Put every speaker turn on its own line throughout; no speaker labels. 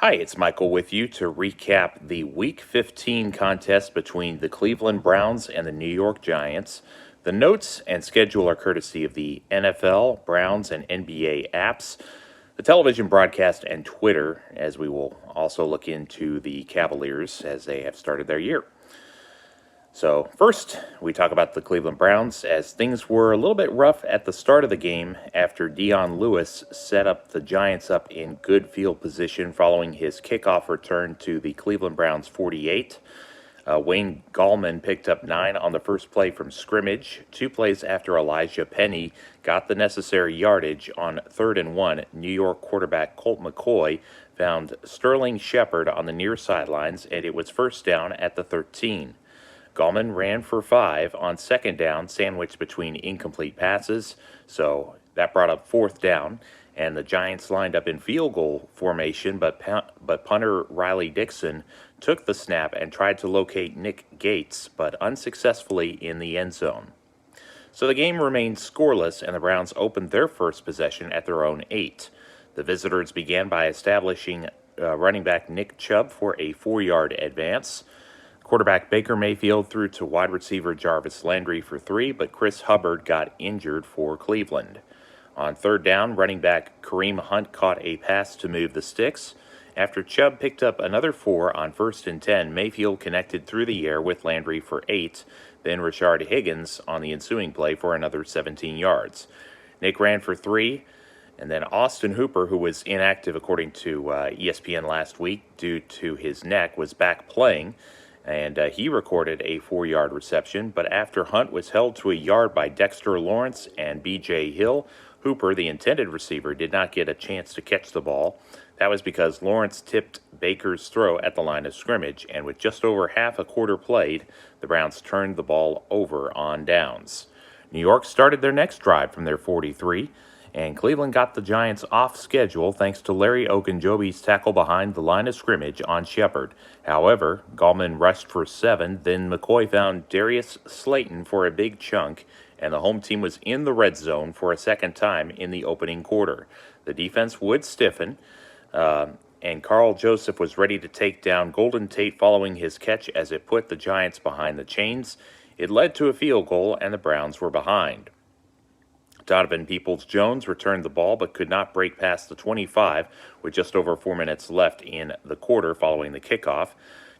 Hi, it's Michael with you to recap the Week 15 contest between the Cleveland Browns and the New York Giants. The notes and schedule are courtesy of the NFL, Browns, and NBA apps, the television broadcast, and Twitter, as we will also look into the Cavaliers as they have started their year. So, first, we talk about the Cleveland Browns as things were a little bit rough at the start of the game after Dion Lewis set up the Giants up in good field position following his kickoff return to the Cleveland Browns 48. Wayne Gallman picked up 9 on the first play from scrimmage. 2 plays after Elijah Penny got the necessary yardage on 3rd and 1. New York quarterback Colt McCoy found Sterling Shepard on the near sidelines, and it was first down at the 13. Gallman ran for 5 on second down, sandwiched between incomplete passes, so that brought up 4th down, and the Giants lined up in field goal formation, but punter Riley Dixon took the snap and tried to locate Nick Gates, but unsuccessfully in the end zone. So the game remained scoreless, and the Browns opened their first possession at their own 8. The visitors began by establishing running back Nick Chubb for a 4-yard advance. Quarterback Baker Mayfield threw to wide receiver Jarvis Landry for 3, but Chris Hubbard got injured for Cleveland. On 3rd down, running back Kareem Hunt caught a pass to move the sticks. After Chubb picked up another 4 on 1st and 10, Mayfield connected through the air with Landry for 8, then Rashard Higgins on the ensuing play for another 17 yards. Nick ran for 3, and then Austin Hooper, who was inactive according to ESPN last week due to his neck, was back playing, and he recorded a 4-yard reception, but after Hunt was held to a yard by Dexter Lawrence and B.J. Hill, Hooper, the intended receiver, did not get a chance to catch the ball. That was because Lawrence tipped Baker's throw at the line of scrimmage, and with just over half a quarter played, the Browns turned the ball over on downs. New York started their next drive from their 43, and Cleveland got the Giants off schedule thanks to Larry Ogunjobi's tackle behind the line of scrimmage on Shepard. However, Gallman rushed for 7, then McCoy found Darius Slayton for a big chunk, and the home team was in the red zone for a second time in the opening quarter. The defense would stiffen, and Carl Joseph was ready to take down Golden Tate following his catch as it put the Giants behind the chains. It led to a field goal, and the Browns were behind. Donovan Peoples-Jones returned the ball but could not break past the 25 with just over 4 minutes left in the quarter following the kickoff.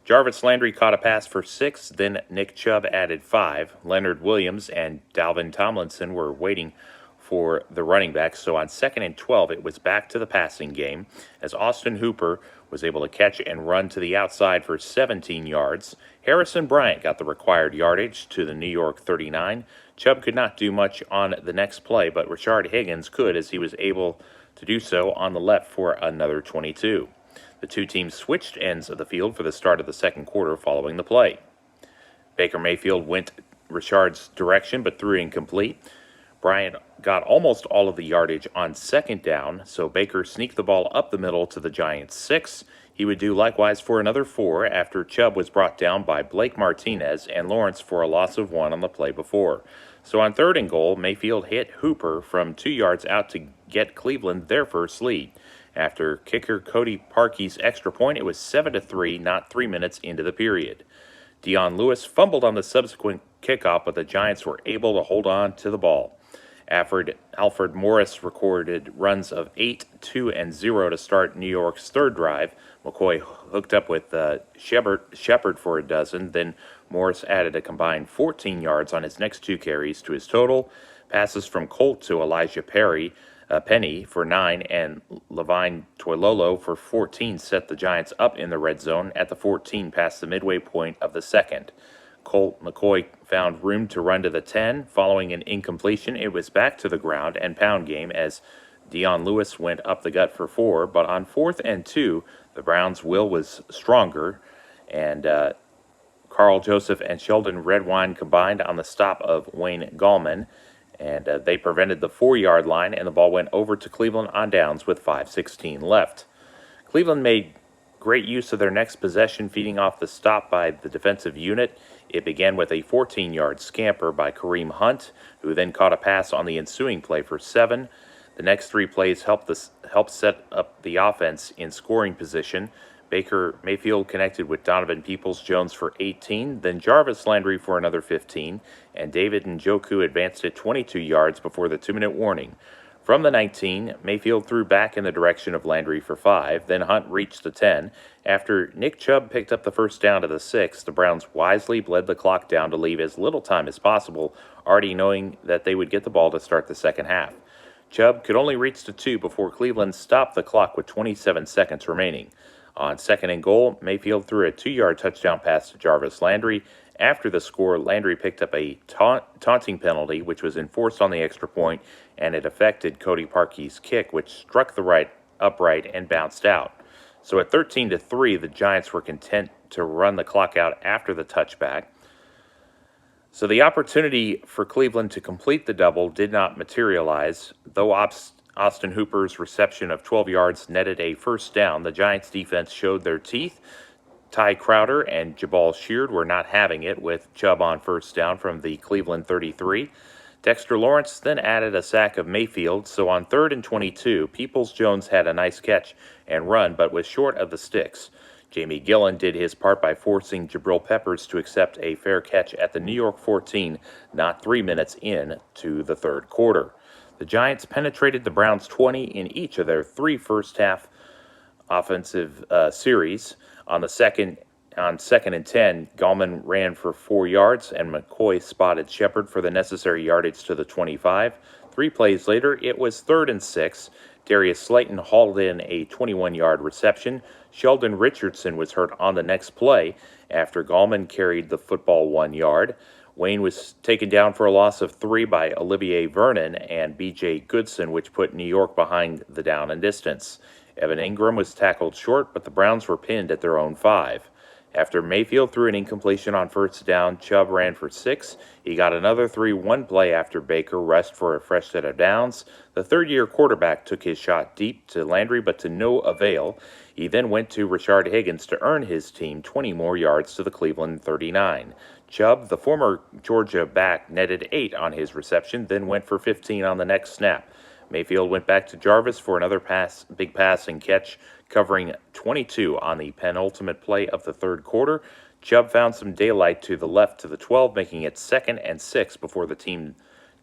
Jarvis Landry caught a pass for 6, then Nick Chubb added 5. Leonard Williams and Dalvin Tomlinson were waiting for the running back, so on 2nd and 12 it was back to the passing game as Austin Hooper was able to catch and run to the outside for 17 yards. Harrison Bryant got the required yardage to the New York 39. Chubb could not do much on the next play, but Rashard Higgins could as he was able to do so on the left for another 22. The two teams switched ends of the field for the start of the second quarter following the play. Baker Mayfield went Rashard's direction but threw incomplete. Bryant got almost all of the yardage on 2nd down, so Baker sneaked the ball up the middle to the Giants' 6. He would do likewise for another 4 after Chubb was brought down by Blake Martinez and Lawrence for a loss of 1 on the play before. So on 3rd and goal, Mayfield hit Hooper from 2 yards out to get Cleveland their first lead. After kicker Cody Parkey's extra point, it was 7-3, not 3 minutes into the period. Dion Lewis fumbled on the subsequent kickoff, but the Giants were able to hold on to the ball. Alfred Morris recorded runs of 8, 2, and 0 to start New York's third drive. McCoy hooked up with Shepard for a dozen. Then Morris added a combined 14 yards on his next 2 carries to his total. Passes from Colt to Elijah Penny for 9 and Levine Toilolo for 14 set the Giants up in the red zone at the 14 past the midway point of the second. Colt McCoy found room to run to the 10. Following an incompletion, it was back to the ground and pound game as Dion Lewis went up the gut for 4. But on 4th and 2, the Browns' will was stronger, and Carl Joseph and Sheldon Redwine combined on the stop of Wayne Gallman, and they prevented the 4-yard line, and the ball went over to Cleveland on downs with 5:16 left. Cleveland made great use of their next possession, feeding off the stop by the defensive unit. It began with a 14-yard scamper by Kareem Hunt, who then caught a pass on the ensuing play for 7. The next 3 plays helped set up the offense in scoring position. Baker Mayfield connected with Donovan Peoples-Jones for 18, then Jarvis Landry for another 15, and David Njoku advanced it 22 yards before the 2-minute warning. From the 19, Mayfield threw back in the direction of Landry for 5, then Hunt reached the 10. After Nick Chubb picked up the first down to the 6, the Browns wisely bled the clock down to leave as little time as possible, already knowing that they would get the ball to start the second half. Chubb could only reach the 2 before Cleveland stopped the clock with 27 seconds remaining. On 2nd and goal, Mayfield threw a 2-yard touchdown pass to Jarvis Landry. After the score, Landry picked up a taunting penalty, which was enforced on the extra point, and it affected Cody Parkey's kick, which struck the right upright and bounced out. So at 13-3, the Giants were content to run the clock out after the touchback. So the opportunity for Cleveland to complete the double did not materialize. Though Austin Hooper's reception of 12 yards netted a first down, the Giants' defense showed their teeth. Ty Crowder and Jabal Sheard were not having it, with Chubb on first down from the Cleveland 33. Dexter Lawrence then added a sack of Mayfield, so on 3rd and 22, Peoples-Jones had a nice catch and run, but was short of the sticks. Jamie Gillen did his part by forcing Jabril Peppers to accept a fair catch at the New York 14, not 3 minutes in to the third quarter. The Giants penetrated the Browns 20 in each of their 3 first-half offensive series. On 2nd and 10, Gallman ran for 4 yards, and McCoy spotted Shepard for the necessary yardage to the 25. 3 plays later, it was 3rd and 6. Darius Slayton hauled in a 21-yard reception. Sheldon Richardson was hurt on the next play after Gallman carried the football 1 yard. Wayne was taken down for a loss of 3 by Olivier Vernon and B.J. Goodson, which put New York behind the down and distance. Evan Ingram was tackled short, but the Browns were pinned at their own 5. After Mayfield threw an incompletion on first down, Chubb ran for 6. He got another 3-1 play after Baker rushed for a fresh set of downs. The third-year quarterback took his shot deep to Landry, but to no avail. He then went to Rashard Higgins to earn his team 20 more yards to the Cleveland 39. Chubb, the former Georgia back, netted 8 on his reception, then went for 15 on the next snap. Mayfield went back to Jarvis for another big pass and catch, covering 22 on the penultimate play of the third quarter. Chubb found some daylight to the left to the 12, making it 2nd and 6 before the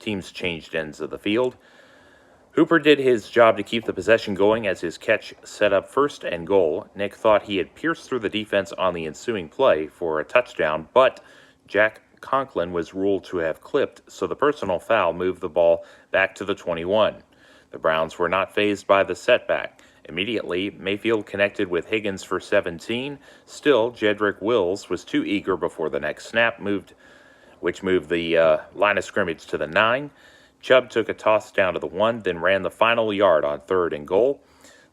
teams changed ends of the field. Hooper did his job to keep the possession going as his catch set up 1st and goal. Nick thought he had pierced through the defense on the ensuing play for a touchdown, but Jack Conklin was ruled to have clipped, so the personal foul moved the ball back to the 21. The Browns were not fazed by the setback. Immediately, Mayfield connected with Higgins for 17. Still, Jedrick Wills was too eager before the next snap, which moved the line of scrimmage to the 9. Chubb took a toss down to the 1, then ran the final yard on 3rd and goal.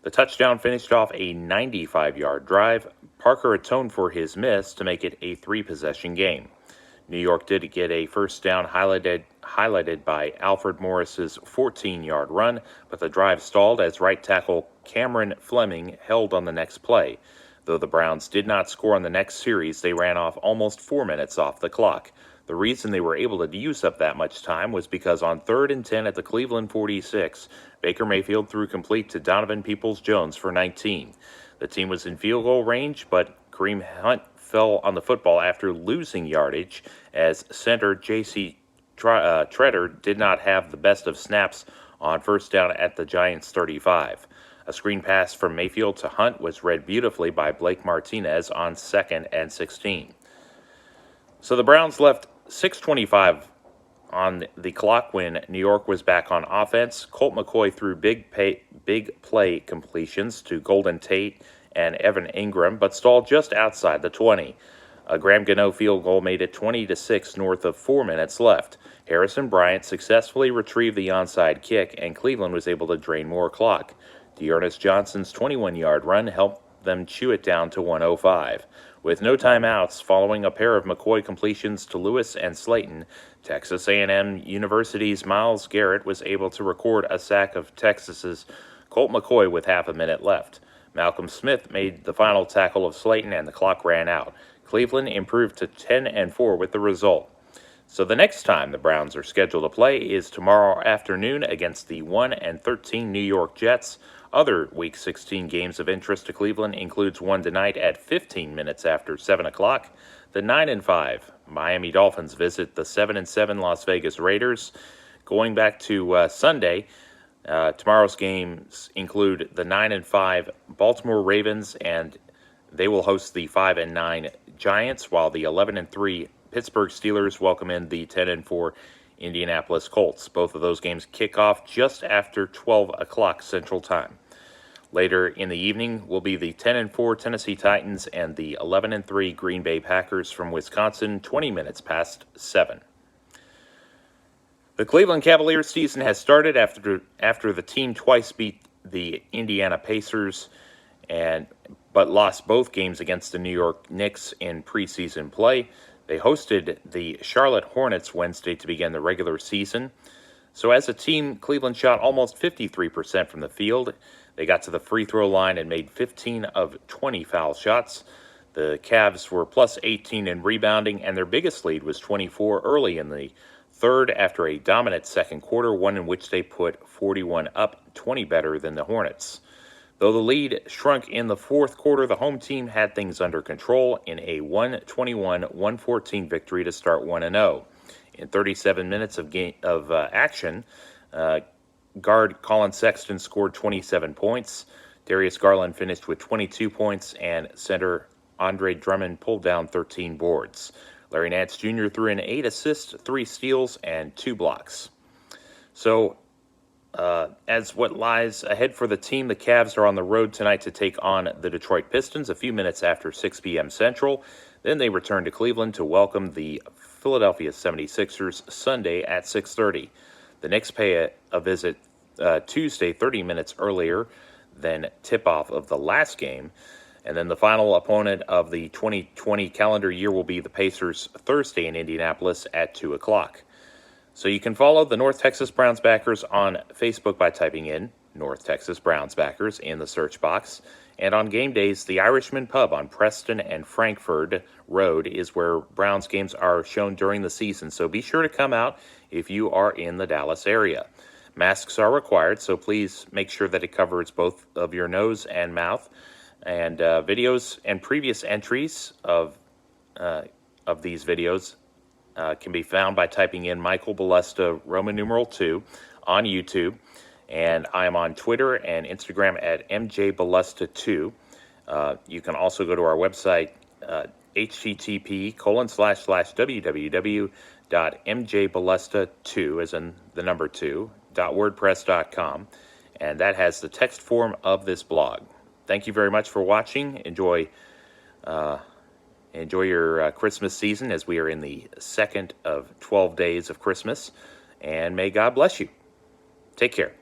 The touchdown finished off a 95-yard drive. Parker atoned for his miss to make it a 3-possession game. New York did get a first down highlighted by Alfred Morris's 14-yard run, but the drive stalled as right tackle Cameron Fleming held on the next play. Though the Browns did not score on the next series, they ran off almost 4 minutes off the clock. The reason they were able to use up that much time was because on 3rd and 10 at the Cleveland 46, Baker Mayfield threw complete to Donovan Peoples-Jones for 19. The team was in field goal range, but Kareem Hunt fell on the football after losing yardage as center J.C. Treader did not have the best of snaps on first down at the Giants' 35. A screen pass from Mayfield to Hunt was read beautifully by Blake Martinez on 2nd and 16. So the Browns left 6:25 on the clock when New York was back on offense. Colt McCoy threw big play completions to Golden Tate and Evan Ingram, but stalled just outside the 20. A Graham Gano field goal made it 20-6 north of 4 minutes left. Harrison Bryant successfully retrieved the onside kick, and Cleveland was able to drain more clock. Dearness Johnson's 21-yard run helped them chew it down to 105. With no timeouts following a pair of McCoy completions to Lewis and Slayton, Texas A&M University's Myles Garrett was able to record a sack of Texas's Colt McCoy with half a minute left. Malcolm Smith made the final tackle of Slayton, and the clock ran out. Cleveland improved to 10-4 with the result. So the next time the Browns are scheduled to play is tomorrow afternoon against the 1-13 New York Jets. Other Week 16 games of interest to Cleveland includes one tonight at 15 minutes after 7 o'clock. The 9-5 Miami Dolphins visit the 7-7 Las Vegas Raiders. Going back to Sunday, tomorrow's games include the 9-5 Baltimore Ravens, and they will host the 5-9 Giants, while the 11-3 Pittsburgh Steelers welcome in the 10-4 Indianapolis Colts. Both of those games kick off just after 12 o'clock Central Time. Later in the evening will be the 10-4 Tennessee Titans and the 11-3 Green Bay Packers from Wisconsin, 20 minutes past 7. The Cleveland Cavaliers season has started after the team twice beat the Indiana Pacers but lost both games against the New York Knicks in preseason play. They hosted the Charlotte Hornets Wednesday to begin the regular season. So as a team, Cleveland shot almost 53% from the field. They got to the free throw line and made 15 of 20 foul shots. The Cavs were plus 18 in rebounding, and their biggest lead was 24 early in the third after a dominant second quarter, one in which they put 41 up, 20 better than the Hornets. Though the lead shrunk in the fourth quarter, the home team had things under control in a 121-114 victory to start 1-0. In 37 minutes of action, guard Colin Sexton scored 27 points. Darius Garland finished with 22 points, and center Andre Drummond pulled down 13 boards. Larry Nance Jr. threw in 8 assists, 3 steals, and 2 blocks. So, as what lies ahead for the team, the Cavs are on the road tonight to take on the Detroit Pistons a few minutes after 6 p.m. Central. Then they return to Cleveland to welcome the Philadelphia 76ers Sunday at 6:30. The Knicks pay a visit Tuesday 30 minutes earlier than tip-off of the last game. And then the final opponent of the 2020 calendar year will be the Pacers Thursday in Indianapolis at 2 o'clock. So you can follow the North Texas Browns backers on Facebook by typing in North Texas Browns backers in the search box. And on game days, the Irishman Pub on Preston and Frankford Road is where Browns games are shown during the season. So be sure to come out if you are in the Dallas area. Masks are required, so please make sure that it covers both of your nose and mouth. And videos and previous entries of these videos can be found by typing in Michael Balesta, Roman numeral 2, on YouTube. And I am on Twitter and Instagram at MJBalesta2. You can also go to our website, http://www.mjbalesta2, as in the number 2, .wordpress.com. And that has the text form of this blog. Thank you very much for watching. Enjoy your Christmas season, as we are in the second of 12 days of Christmas. And may God bless you. Take care.